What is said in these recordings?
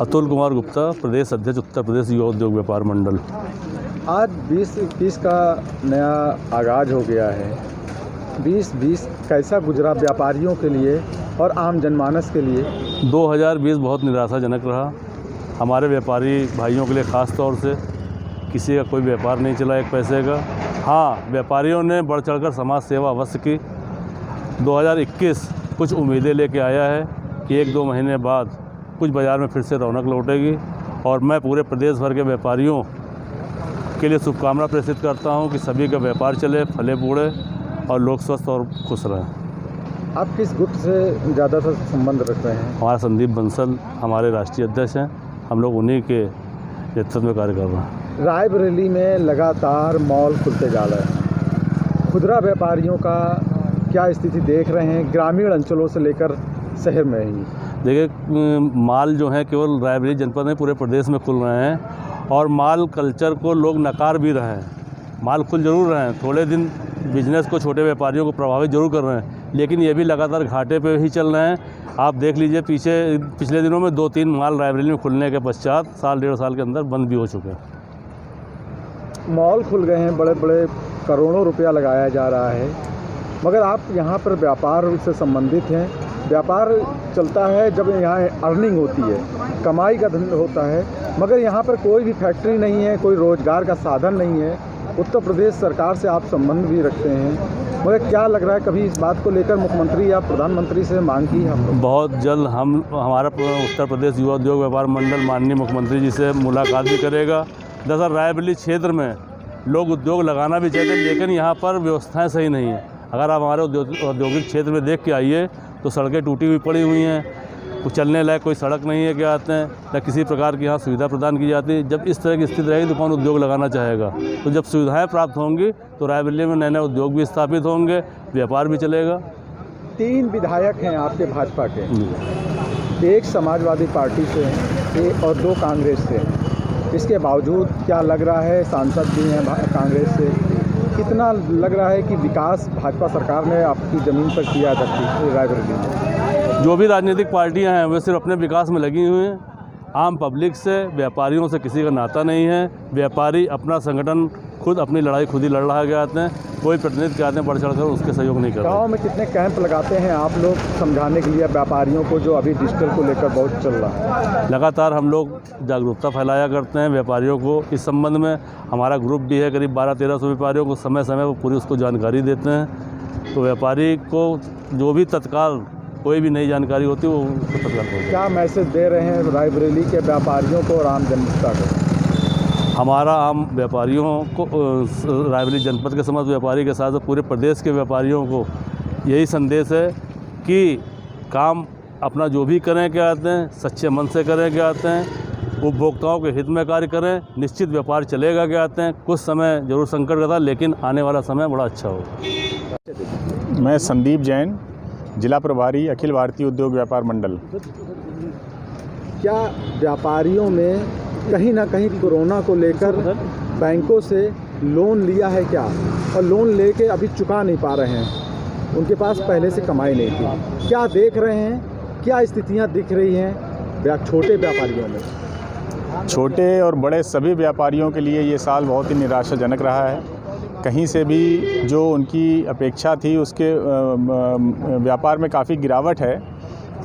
अतुल कुमार गुप्ता, प्रदेश अध्यक्ष उत्तर प्रदेश युवा उद्योग व्यापार मंडल। आज 2021 का नया आगाज़ हो गया है। 2020 कैसा गुजरा व्यापारियों के लिए और आम जनमानस के लिए? 2020 बहुत निराशाजनक रहा हमारे व्यापारी भाइयों के लिए, ख़ास तौर से किसी का कोई व्यापार नहीं चला एक पैसे का। हाँ, व्यापारियों ने बढ़ चढ़कर समाज सेवा अवश्य की। 2021 कुछ उम्मीदें लेके आया है कि 1-2 महीने बाद कुछ बाज़ार में फिर से रौनक लौटेगी, और मैं पूरे प्रदेश भर के व्यापारियों के लिए शुभकामना प्रेषित करता हूं कि सभी का व्यापार चले, फले फूले और लोग स्वस्थ और खुश रहें। आप किस गुट से ज़्यादातर संबंध रख रहे हैं? हमारा संदीप बंसल हमारे राष्ट्रीय अध्यक्ष हैं, हम लोग उन्हीं के नेतृत्व में कार्य कर रहे हैं। रायबरेली में लगातार मॉल खुलते जा रहे हैं, खुदरा व्यापारियों का क्या स्थिति देख रहे हैं ग्रामीण अंचलों से लेकर शहर में ही? देखिए, माल जो है केवल रायबरेली जनपद में पूरे प्रदेश में खुल रहे हैं, और माल कल्चर को लोग नकार भी रहे हैं। माल खुल जरूर रहे हैं, थोड़े दिन बिजनेस को, छोटे व्यापारियों को प्रभावित जरूर कर रहे हैं, लेकिन ये भी लगातार घाटे पे ही चल रहे हैं। आप देख लीजिए, पिछले दिनों में 2-3 माल रायबरेली में खुलने के पश्चात साल 1.5 साल के अंदर बंद भी हो चुके हैं। मॉल खुल गए हैं, बड़े बड़े करोड़ों रुपया लगाया जा रहा है, मगर आप यहाँ पर व्यापार से संबंधित हैं। व्यापार चलता है जब यहाँ अर्निंग होती है, कमाई का धंधा होता है, मगर यहाँ पर कोई भी फैक्ट्री नहीं है, कोई रोज़गार का साधन नहीं है। उत्तर प्रदेश सरकार से आप संबंध भी रखते हैं, मगर क्या लग रहा है, कभी इस बात को लेकर मुख्यमंत्री या प्रधानमंत्री से मांग की हम लोग? बहुत जल्द हमारा उत्तर प्रदेश युवा उद्योग व्यापार मंडल माननीय मुख्यमंत्री जी से मुलाकात भी करेगा। दरअसल रायबरेली क्षेत्र में लोग उद्योग लगाना भी चाहते हैं, लेकिन यहाँ पर व्यवस्थाएँ सही नहीं है। अगर आप हमारे औद्योगिक क्षेत्र में देख के आइए तो सड़कें टूटी हुई पड़ी हुई हैं, कुछ चलने लायक कोई सड़क नहीं है, क्या आते हैं न किसी प्रकार की यहाँ सुविधा प्रदान की जाती है। जब इस तरह की स्थिति रहेगी तो कौन उद्योग लगाना चाहेगा? तो जब सुविधाएं प्राप्त होंगी तो रायबरेली में नए-नए उद्योग भी स्थापित होंगे, व्यापार भी चलेगा। 3 विधायक हैं आपके भाजपा के, एक समाजवादी पार्टी से और 2 कांग्रेस से। इसके बावजूद क्या लग रहा है, सांसद भी हैं कांग्रेस से, कितना लग रहा है कि विकास भाजपा सरकार ने आपकी ज़मीन पर किया रायबरेली में? जो भी राजनीतिक पार्टियां हैं वे सिर्फ अपने विकास में लगी हुई हैं। आम पब्लिक से, व्यापारियों से किसी का नाता नहीं है। व्यापारी अपना संगठन खुद अपनी लड़ाई खुद ही लड़ रहा के आते हैं, कोई प्रतिनिधि के आते हैं बढ़ चढ़कर उसके सहयोग नहीं करते। गाँव में कितने कैंप लगाते हैं आप लोग समझाने के लिए व्यापारियों को, जो अभी डिजिटल को लेकर बहुत चल रहा है? लगातार हम लोग जागरूकता फैलाया करते हैं व्यापारियों को इस संबंध में। हमारा ग्रुप भी है, करीब 1200-1300 व्यापारियों को समय समय पर पूरी उसको जानकारी देते हैं। तो व्यापारी को जो भी तत्काल कोई भी नई जानकारी होती है वो तत्काल होती है। क्या मैसेज दे रहे हैं रायबरेली के व्यापारियों को और आम जनता को? हमारा आम व्यापारियों को, रायबरेली जनपद के समस्त व्यापारी के साथ पूरे प्रदेश के व्यापारियों को यही संदेश है कि काम अपना जो भी करें क्या आते हैं, सच्चे मन से करें क्या आते हैं, उपभोक्ताओं के हित में कार्य करें, निश्चित व्यापार चलेगा क्या आते हैं। कुछ समय जरूर संकट का था, लेकिन आने वाला समय बड़ा अच्छा होगा। मैं संदीप जैन, जिला प्रभारी अखिल भारतीय उद्योग व्यापार मंडल। क्या व्यापारियों में कहीं ना कहीं कोरोना को लेकर बैंकों से लोन लिया है क्या, और लोन लेके अभी चुका नहीं पा रहे हैं, उनके पास पहले से कमाई नहीं थी? क्या देख रहे हैं, क्या स्थितियां दिख रही हैं छोटे व्यापारियों में? छोटे और बड़े सभी व्यापारियों के लिए ये साल बहुत ही निराशाजनक रहा है। कहीं से भी जो उनकी अपेक्षा थी उसके व्यापार में काफ़ी गिरावट है,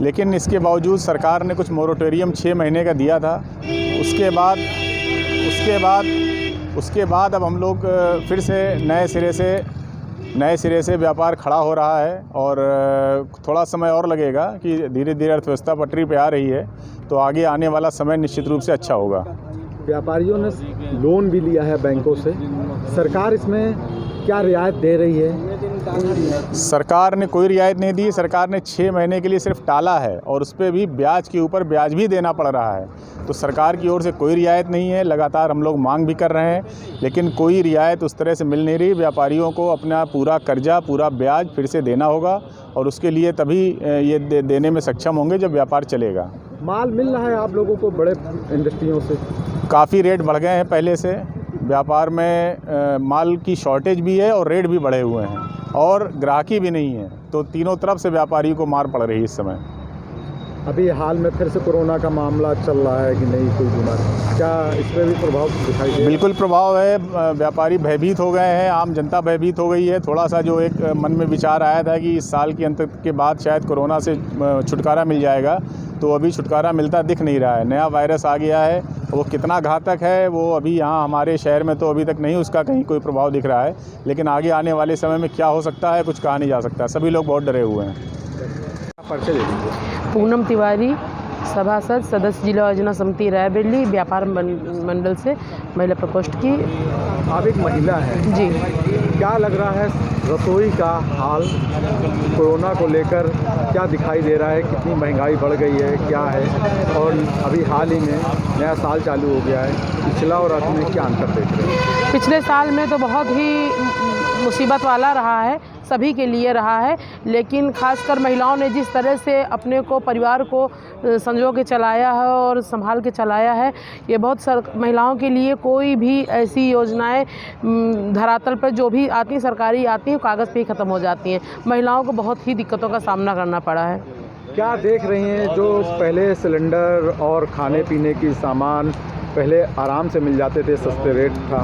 लेकिन इसके बावजूद सरकार ने कुछ मोरेटोरियम 6 महीने का दिया था। उसके बाद अब हम लोग फिर से नए सिरे से व्यापार खड़ा हो रहा है, और थोड़ा समय और लगेगा कि धीरे धीरे अर्थव्यवस्था पटरी पे आ रही है, तो आगे आने वाला समय निश्चित रूप से अच्छा होगा। व्यापारियों ने लोन भी लिया है बैंकों से, सरकार इसमें क्या रियायत दे रही है? सरकार ने कोई रियायत नहीं दी। सरकार ने 6 महीने के लिए सिर्फ टाला है, और उस पर भी ब्याज के ऊपर ब्याज भी देना पड़ रहा है। तो सरकार की ओर से कोई रियायत नहीं है। लगातार हम लोग मांग भी कर रहे हैं, लेकिन कोई रियायत उस तरह से मिल नहीं रही। व्यापारियों को अपना पूरा कर्जा, पूरा ब्याज फिर से देना होगा, और उसके लिए तभी ये देने में सक्षम होंगे जब व्यापार चलेगा। माल मिल रहा है आप लोगों को बड़े इंडस्ट्रियों से? काफ़ी रेट बढ़ गए हैं पहले से। व्यापार में माल की शॉर्टेज भी है और रेट भी बढ़े हुए हैं, और ग्राहकी भी नहीं है। तो तीनों तरफ से व्यापारी को मार पड़ रही है इस समय। अभी हाल में फिर से कोरोना का मामला चल रहा है कि नहीं, कोई बीमारी, क्या इस पर भी प्रभाव दिखाई दे? बिल्कुल प्रभाव है। व्यापारी भयभीत हो गए हैं, आम जनता भयभीत हो गई है। थोड़ा सा जो एक मन में विचार आया था कि इस साल के अंत के बाद शायद कोरोना से छुटकारा मिल जाएगा, तो अभी छुटकारा मिलता दिख नहीं रहा है। नया वायरस आ गया है, वो कितना घातक है वो अभी यहाँ हमारे शहर में तो अभी तक नहीं उसका कहीं कोई प्रभाव दिख रहा है, लेकिन आगे आने वाले समय में क्या हो सकता है कुछ कहा नहीं जा सकता। सभी लोग बहुत डरे हुए हैं। परिचय दे दीजिए। पूनम तिवारी, सभासद सदस्य जिला योजना समिति रायबरेली, व्यापार मंडल से महिला प्रकोष्ठ की। आप एक महिला हैं जी, क्या लग रहा है रसोई का हाल कोरोना को लेकर, क्या दिखाई दे रहा है? कितनी महंगाई बढ़ गई है, क्या है? और अभी हाल ही में नया साल चालू हो गया है, पिछला और अब में क्या अंतर देख रहे हैं? पिछले साल में तो बहुत ही मुसीबत वाला रहा है, सभी के लिए रहा है, लेकिन खासकर महिलाओं ने जिस तरह से अपने को परिवार को संजो के चलाया है और संभाल के चलाया है, ये बहुत महिलाओं के लिए कोई भी ऐसी योजनाएं धरातल पर जो भी आती सरकारी आती हैं कागज़ पे ही ख़त्म हो जाती हैं। महिलाओं को बहुत ही दिक्कतों का सामना करना पड़ा है। क्या देख रही हैं, जो पहले सिलेंडर और खाने पीने की सामान पहले आराम से मिल जाते थे, सस्ते रेट था,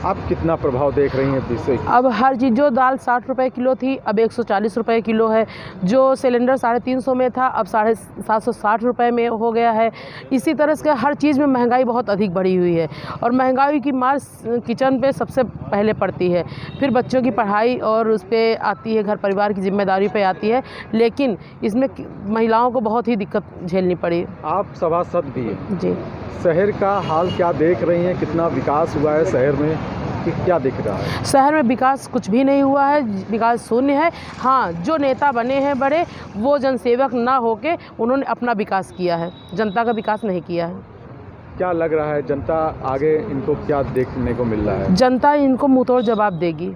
अब कितना प्रभाव देख रही हैं विषय? अब हर चीज़, जो दाल 60 रुपए किलो थी अब 140 रुपए किलो है, जो सिलेंडर 350 में था अब 760 रुपए में हो गया है। इसी तरह से हर चीज़ में महंगाई बहुत अधिक बढ़ी हुई है और महंगाई की मार किचन पे सबसे पहले पड़ती है, फिर बच्चों की पढ़ाई और उस पर आती है, घर परिवार की जिम्मेदारी पे आती है, लेकिन इसमें महिलाओं को बहुत ही दिक्कत झेलनी पड़ी। आप सभासद भी हैं जी, शहर का हाल क्या देख रही हैं? कितना विकास हुआ है शहर में, कि क्या दिख रहा है? शहर में विकास कुछ भी नहीं हुआ है, विकास शून्य है। हाँ, जो नेता बने हैं बड़े, वो जनसेवक ना होके उन्होंने अपना विकास किया है, जनता का विकास नहीं किया है। क्या लग रहा है जनता आगे इनको क्या देखने को मिल रहा है? जनता इनको मुंहतोड़ जवाब देगी।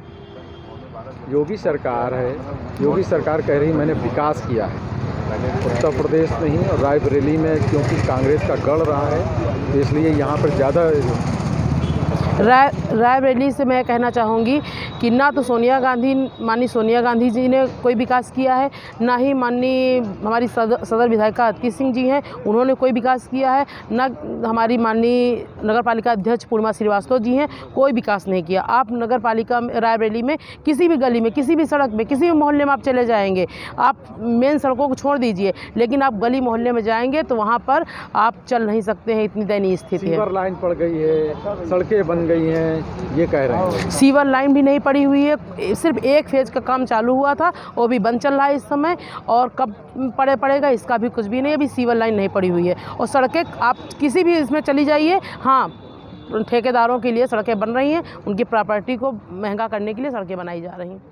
योगी सरकार है, योगी सरकार कह रही मैंने विकास किया है उत्तर प्रदेश में ही, और रायबरेली में क्योंकि कांग्रेस का गढ़ रहा है तो इसलिए यहाँ पर ज़्यादा। रायबरेली से मैं कहना चाहूँगी कि ना तो माननीय सोनिया गांधी जी ने कोई विकास किया है, ना ही माननीय हमारी सदर विधायिका अतिथि सिंह जी हैं, उन्होंने कोई विकास किया है, ना हमारी माननीय नगर पालिका अध्यक्ष पूर्णिमा श्रीवास्तव जी हैं, कोई विकास नहीं किया। आप नगर पालिका रायबरेली में किसी भी गली में, किसी भी सड़क में, किसी भी मोहल्ले में आप चले जाएंगे, आप मेन सड़कों को छोड़ दीजिए, लेकिन आप गली मोहल्ले में जाएंगे तो वहाँ पर आप चल नहीं सकते हैं, इतनी दयनीय स्थिति है। सीवर लाइन पड़ गई है, सड़कें बन गई हैं, ये कह रहे हैं। सीवर लाइन भी नहीं पड़ी हुई है, सिर्फ एक फेज का काम चालू हुआ था, वो भी बंद चल रहा है इस समय, और कब पड़ेगा इसका भी कुछ भी नहीं, अभी सीवर लाइन नहीं पड़ी हुई है। और सड़कें आप किसी भी इसमें चली जाइए, हाँ, ठेकेदारों के लिए सड़कें बन रही हैं, उनकी प्रॉपर्टी को महंगा करने के लिए सड़कें बनाई जा रही हैं।